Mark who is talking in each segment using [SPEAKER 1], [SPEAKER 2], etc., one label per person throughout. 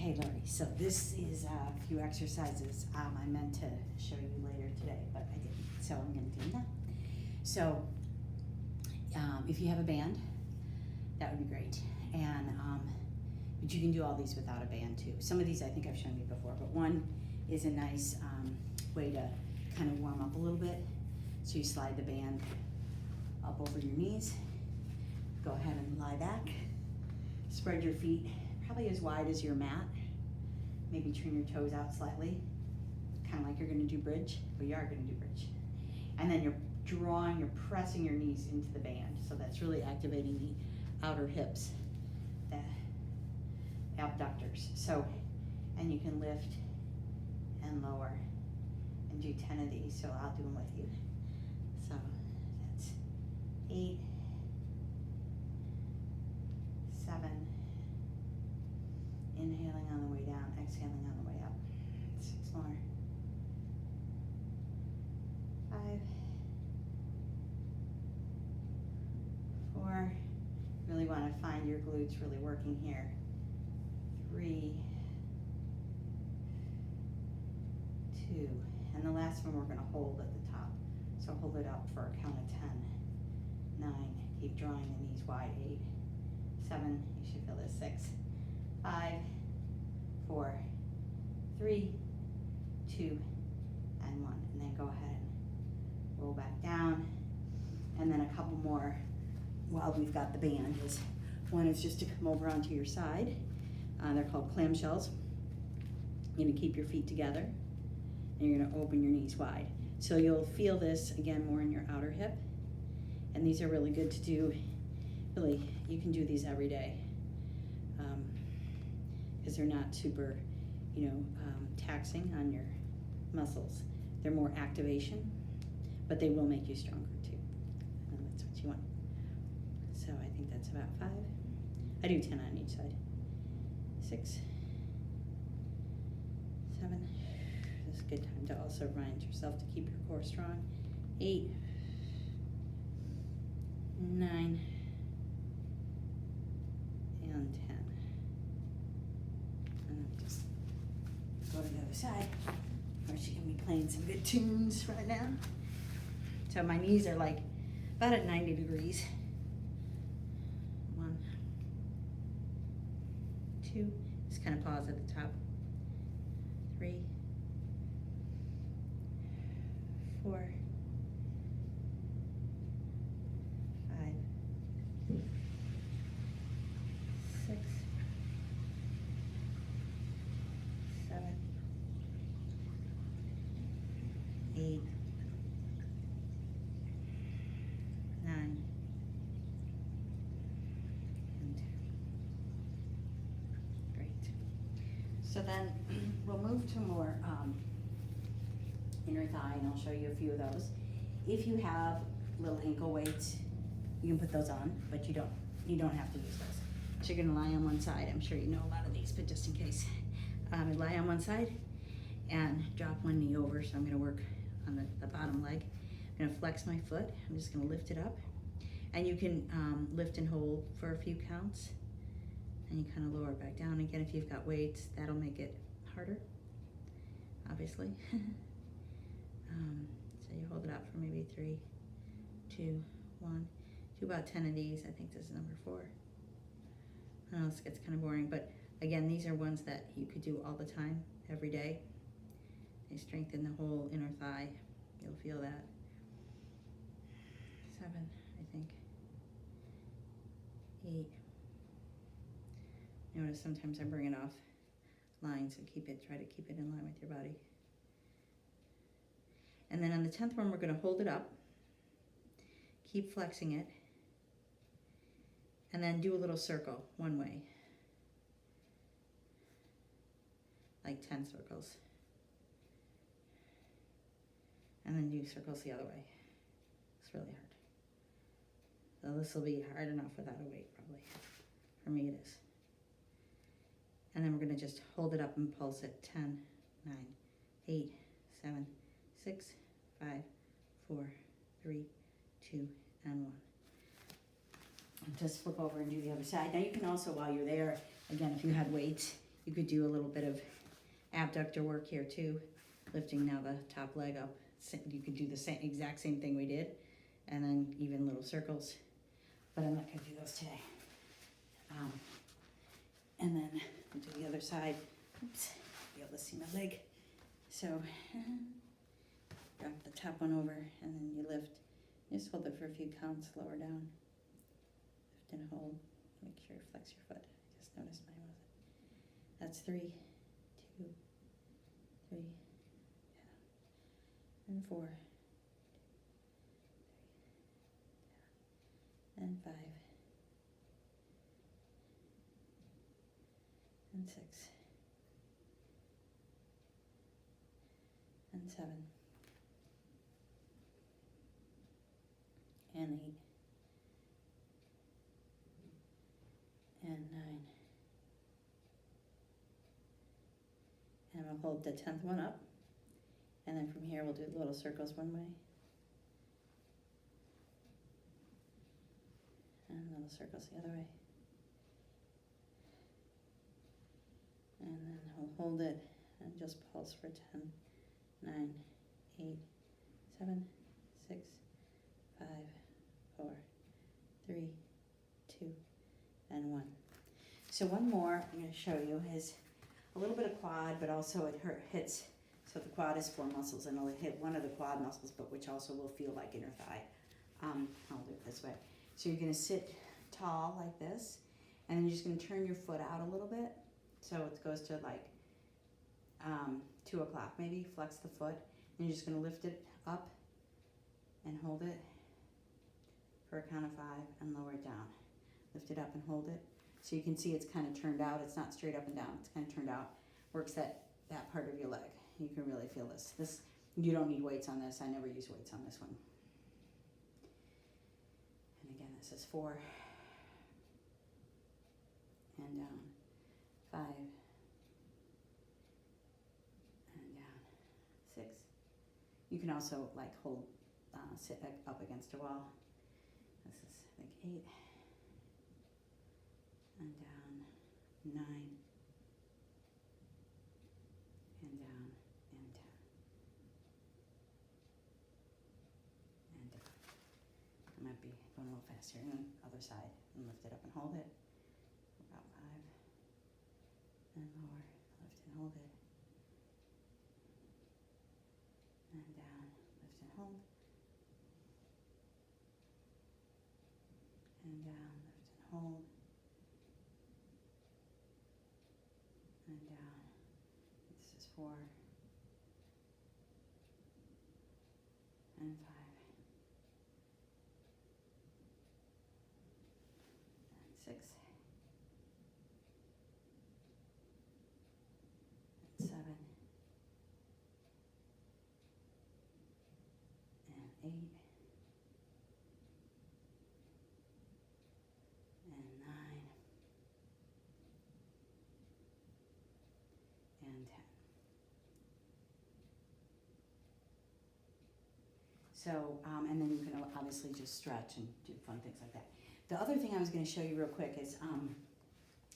[SPEAKER 1] Okay, Lori, so this is a few exercises I meant to show you later today, but I didn't, so I'm gonna do them now. So, if you have a band, that would be great. And, but you can do all these without a band too. Some of these I think I've shown you before, but one is a nice way to kind of warm up a little bit. So you slide the band up over your knees, go ahead and lie back, spread your feet probably as wide as your mat. Maybe turn your toes out slightly, kind of like you're gonna do bridge, but you are gonna do bridge. And then you're pressing your knees into the band. So that's really activating the outer hips, the abductors. So, and you can lift and lower and do 10 of these. So I'll do them with you. So that's 8, 7, inhaling on the way down, exhaling on the way up. 6 more. 5, 4. Really want to find your glutes really working here. 3, 2, and the last one we're going to hold at the top. So hold it up for a count of 10. 9. Keep drawing the knees wide. 8, 7. You should feel this. 6, 5, 4, 3, 2, and 1. And then go ahead and roll back down. And then a couple more while we've got the band. One is just to come over onto your side. They're called clamshells. You're gonna keep your feet together and you're gonna open your knees wide. So you'll feel this again more in your outer hip. And these are really good to do. Really, you can do these every day because they're not super, taxing on your muscles. They're more activation, but they will make you stronger too. And that's what you want. So I think that's about 5. I do 10 on each side. 6, 7. This is a good time to also remind yourself to keep your core strong. 8, 9, and 10. And then just go to the other side. Of course, you can be playing some good tunes right now. So my knees are like about at 90 degrees. 1, 2, just kind of pause at the top. 3, 4, 5, 6, 7, 8, 9, and 10. Great. So then we'll move to more inner thigh, and I'll show you a few of those. If you have little ankle weights, you can put those on, but you don't have to use those. So you're gonna lie on one side. I'm sure you know a lot of these, but just in case. Lie on one side and drop one knee over. So I'm gonna work on the bottom leg. I'm gonna flex my foot. I'm just gonna lift it up. And you can lift and hold for a few counts. And you kind of lower it back down. Again, if you've got weights, that'll make it harder, obviously. So you hold it up for maybe 3, 2, 1. Do about 10 of these. I think this is number 4. I know this gets kind of boring, but again, these are ones that you could do all the time, every day. They strengthen the whole inner thigh. You'll feel that. 7, I think. 8. Notice sometimes I bring it off line, so try to keep it in line with your body. And then on the 10th one, we're going to hold it up, keep flexing it, and then do a little circle one way, like 10 circles. And then do circles the other way. It's really hard. So this will be hard enough without a weight, probably. For me, it is. And then we're going to just hold it up and pulse it. 10, 9, 8, 7, 6, 5, 4, 3, 2, and 1. And just flip over and do the other side. Now you can also, while you're there, again, if you had weights, You could do a little bit of abductor work here too, lifting now the top leg up. You could do the exact same thing we did, and then even little circles, but I'm not going to do those today. And then I'll do the other side. Oops, be able to see my leg. So drop the top one over, and then you lift. Just hold it for a few counts, lower down. Lift and hold. Make sure you flex your foot. I just noticed mine wasn't. That's 3, 2, 3, and 4, 2, 3, and 5, and 6, and 7, and 8, and 9, and we'll hold the 10th one up, and then from here we'll do little circles one way, and little circles the other way, and then we'll hold it and just pulse for 10, 9, 8, 7, 6, 5, 4, 3, 2, and 1. So one more I'm going to show you is a little bit of quad, but also it hits, so the quad is 4 muscles, and it'll hit one of the quad muscles, but which also will feel like inner thigh. I'll do it this way. So you're going to sit tall like this, and then you're just going to turn your foot out a little bit, so it goes to like 2 o'clock maybe. Flex the foot, and you're just going to lift it up and hold it for a count of 5, and lower it down. Lift it up and hold it. So you can see it's kind of turned out. It's not straight up and down. It's kind of turned out. Works that part of your leg. You can really feel this. You don't need weights on this. I never use weights on this one. And again, this is 4. And down. 5. And down. 6. You can also like hold, sit up against a wall. This is like 8. And down, 9, and down, and 10, and down. I might be going a little faster. And other side, and lift it up and hold it. About 5, and lower, lift and hold it. And down, lift and hold. And down, lift and hold. And down. This is 4 and 5 and 6 and 7 and 8 and 9 and 10. So, and then you can obviously just stretch and do fun things like that. The other thing I was going to show you real quick is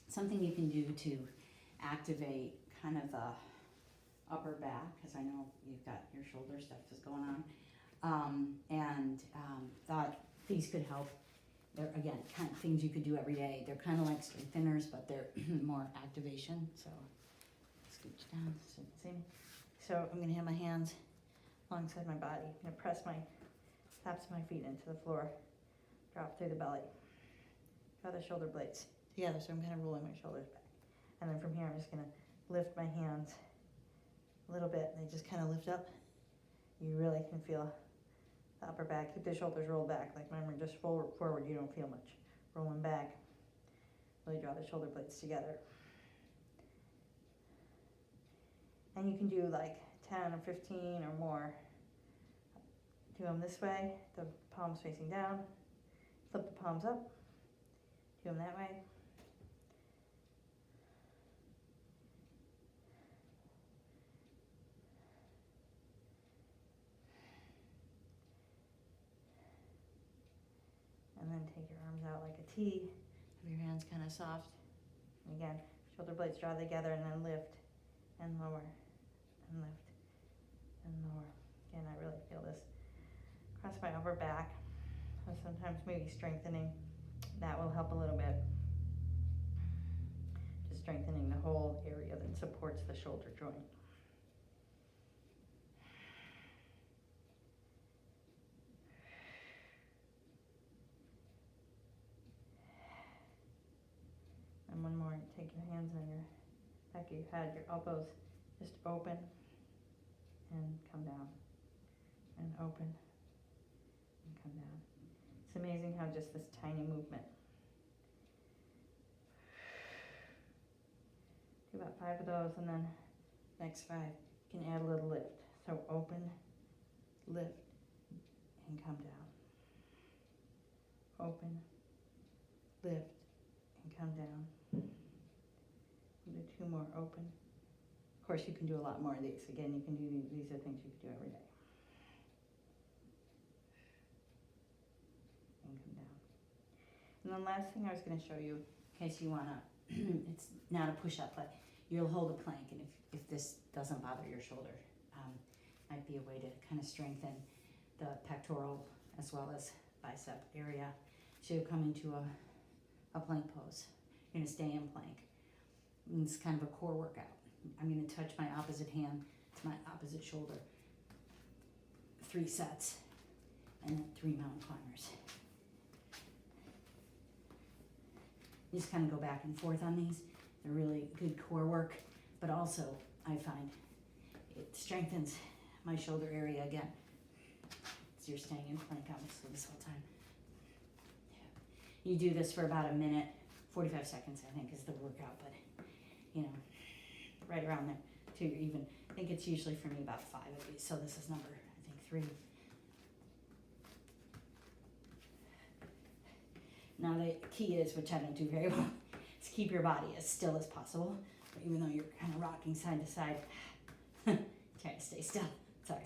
[SPEAKER 1] something you can do to activate kind of the upper back, because I know you've got your shoulder stuff is going on, and thought these could help. They're, again, kind of things you could do every day. They're kind of like strengtheners, but they're more activation. So scooch down so you can see me. So I'm going to have my hands alongside my body. I'm going to press my tops of my feet into the floor, drop through the belly, draw the shoulder blades together, so I'm kind of rolling my shoulders back. And then from here, I'm just going to lift my hands a little bit. They just kind of lift up. You really can feel the upper back. Keep the shoulders rolled back. Like remember, just forward, you don't feel much. Rolling back. Really draw the shoulder blades together. And you can do like 10 or 15 or more. Do them this way, the palms facing down. Flip the palms up. Do them that way. And then take your arms out like a T. Have your hands kind of soft. And again,
[SPEAKER 2] Shoulder blades draw together and then lift and lower and lift and lower. Again, I really feel this across my upper back. So sometimes maybe strengthening, that will help a little bit. Just strengthening the whole area that supports the shoulder joint. And one more, take your hands on your back of your head, your elbows just open and come down, and open and come down. It's amazing how just this tiny movement. Do about 5 of those, and then next 5, you can add a little lift. So open, lift, and come down. Open, lift, and come down. We'll do 2 more, open. Of course, you can do a lot more of these. Again, you can do these are things you can do every day. And come down. And the last thing I was going to show you, in case you want to, it's not a push-up, but you'll hold a plank, and if this doesn't bother your shoulder, might be a way to kind of strengthen the pectoral as well as bicep area. So you'll come into a plank pose. You're going to stay in plank. And it's kind of a core workout. I'm going to touch my opposite hand to my opposite shoulder. 3 sets, and then 3 mountain climbers. You just kind of go back and forth on these. They're really good core work, but also I find it strengthens my shoulder area again. So you're staying in plank obviously this whole time. You do this for about a minute, 45 seconds I think is the workout, but you know, right around there too. Even I think it's usually for me about 5 of these. So this is number I think 3. Now the key is, which I don't do very well, is keep your body as still as possible. Even though you're kind of rocking side to side, try to stay still. It's hard.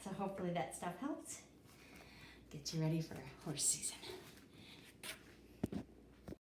[SPEAKER 2] So hopefully that stuff helps. Get you ready for horse season.